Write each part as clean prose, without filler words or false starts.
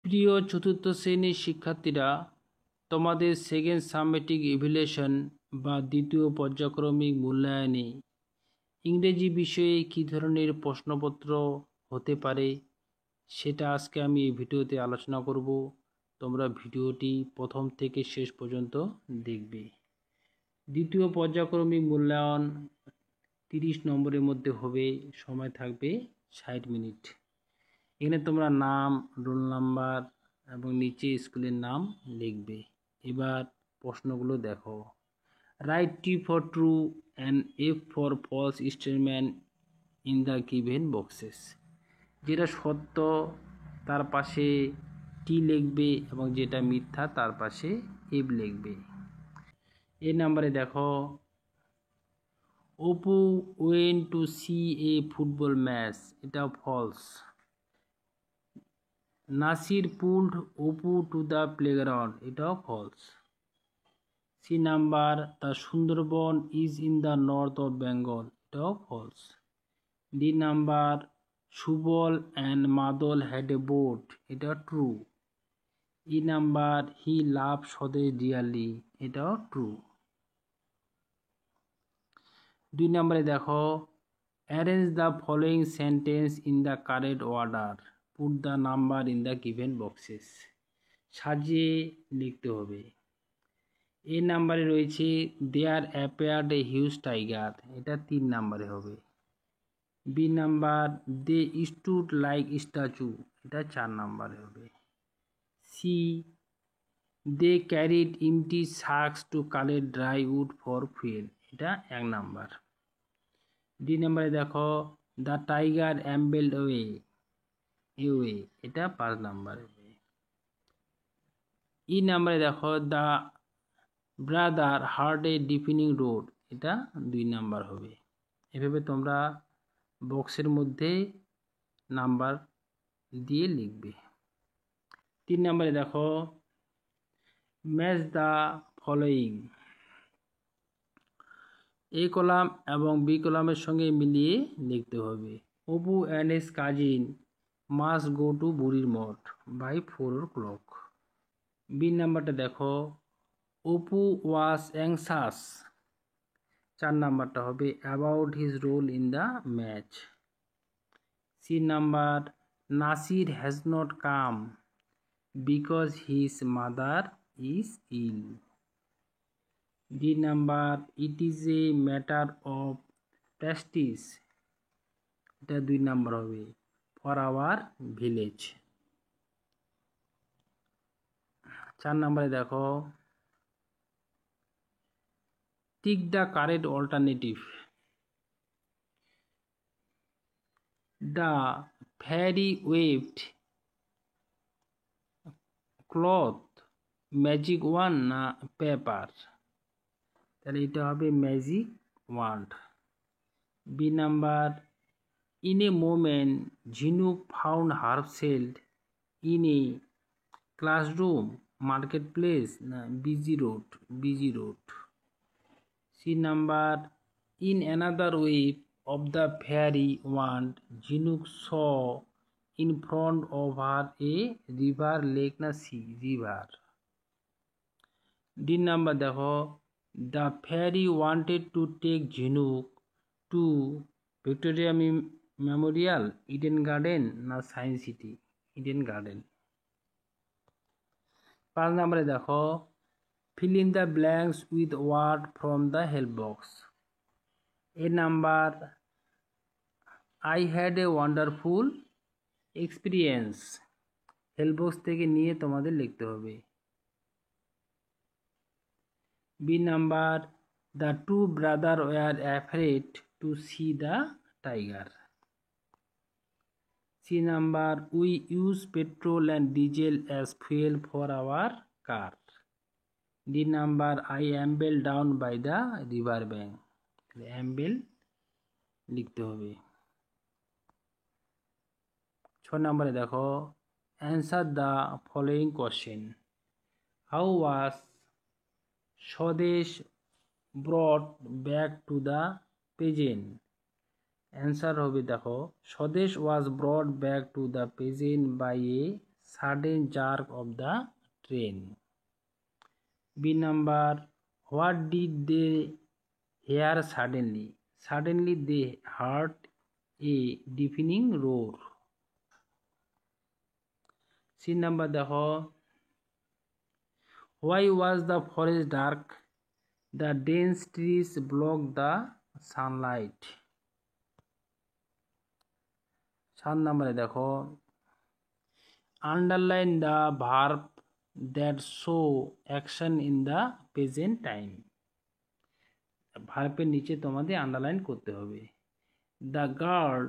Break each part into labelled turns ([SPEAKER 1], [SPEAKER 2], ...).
[SPEAKER 1] প্রিয় চতুর্থ শ্রেণীর শিক্ষার্থীরা, তোমাদের সেকেন্ড সামেটিক ইভ্যালুয়েশন বা দ্বিতীয় পর্যায়ক্রমিক মূল্যায়নে ইংরেজি বিষয়ে কী ধরনের প্রশ্নপত্র হতে পারে সেটা আজকে আমি এই ভিডিওতে আলোচনা করব। তোমরা ভিডিওটি প্রথম থেকে শেষ পর্যন্ত দেখবে। দ্বিতীয় পর্যায়ক্রমিক মূল্যায়ন 30 নম্বরের মধ্যে হবে, সময় থাকবে 60 মিনিট। এখানে তোমরা নাম, রোল নাম্বার এবং নিচে স্কুলের নাম লিখবে। এবার প্রশ্নগুলো দেখো। Write T for true and F for false statement in the given boxes. যেটা সত্য তার পাশে টি লিখবে এবং যেটা মিথ্যা তার পাশে এফ লিখবে। এই নাম্বারে দেখো, Apu went to see a football match, এটা false. Nasir pulled Apu to the playground, এটাও false. C number, the Sundarban is in the north of Bengal, এটাও false. D number, Subal and Madal had a boat, এটা true. E number, he love Swadesh dearly, এটাও true. 2 নম্বরে দেখো, arrange the following sentence in the correct order, put the number in the given boxes. সাজিয়ে লিখতে হবে। এ নাম্বারে রয়েছে there appeared a huge tiger, এটা 3 নম্বরে হবে। B number, they stood like statue, এটা 4 নম্বরে হবে। C, they carried empty sacks to collect dry wood for fuel, এটা 1 নাম্বার। ডি নাম্বারে দেখো, দ্য টাইগার অ্যাম্বেলড ওয়ে, এটা 5 নাম্বার হবে। ই নাম্বারে দেখো, the brother hard A ডিফিনিং road, এটা 2 নাম্বার হবে। এভাবে তোমরা বক্সের মধ্যে নাম্বার দিয়ে লিখবে। 3 নম্বরে দেখো, match the following. A column এবং বি কলামের সঙ্গে মিলিয়ে লিখতে হবে। Apu and his cousin must go to বুড়ির মঠ বাই 4 o'clock। বি নাম্বারটা দেখো, অপু ওয়াজ অ্যাংসাস, 4 নাম্বারটা হবে, about his role in the match. C number, Nasir has not come because his mother is ill. D number, it is a matter of prestige, এটা 2 number হবে, for our village. 4 নাম্বারে দেখো, tick the correct alternative. The fairy waved cloth magic wand না paper, তাহলে এটা হবে magic wand. B number, in a moment Jhinuk found herself in a classroom, market place না busy road. C number, in another wave of the fairy wand Jhinuk saw in front of her a river, lake না sea, river. D number দেখো, the fairy wanted to take Jhinuk to Victoria Memorial, Eden Garden না science city, Eden Garden. 5 নম্বরে দেখো, fill in the blanks with word from the help box. A number, I had a wonderful experience, help box থেকে নিয়ে তোমাদের লিখতে হবে। B number, the two brother were afraid to see the tiger. C number, we use petrol and diesel as fuel for our car. D number, I amble down by the river bank, amble লিখতে হবে। 6 নম্বরে দেখো, answer the following question. How was Swadesh brought back to the present. Answer হবে দেখো, Swadesh was brought back to the present by a sudden jerk of the train. B number, what did they hear suddenly? Suddenly they heard a deafening roar. C number দেখো, why was the forest dark? The dense trees blocked the sunlight. 7 নম্বরে দেখো, underline the verb that show action in the present time. ভার্বের নিচে তোমাদের underline করতে হবে। The girl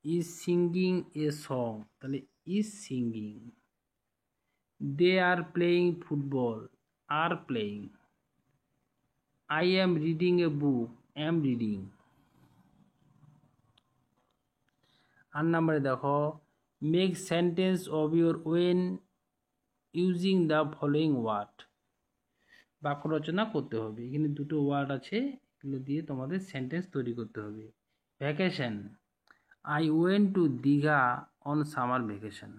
[SPEAKER 1] is singing a song, তাহলে is singing. They are playing football, are playing. I am reading a book, am reading. 8 নম্বরে দেখো, make sentence of your own using the following word. বাক্য রচনা করতে হবে। এখানে দুটো ওয়ার্ড আছে, এগুলো দিয়ে তোমাদের সেন্টেন্স তৈরি করতে হবে। Vacation, I went to Digha on summer vacation.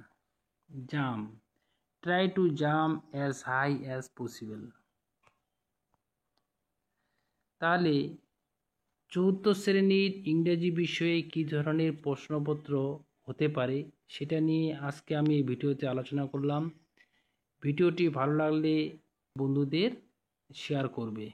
[SPEAKER 1] Jump, try to jump as high as possible. তাহলে চতুর্থ শ্রেণীর ইংরেজি বিষয়ে কী ধরনের প্রশ্নপত্র হতে পারে সেটা নিয়ে আজকে আমি এই ভিডিওতে আলোচনা করলাম। ভিডিওটি ভালো লাগলে বন্ধুদের শেয়ার করবে।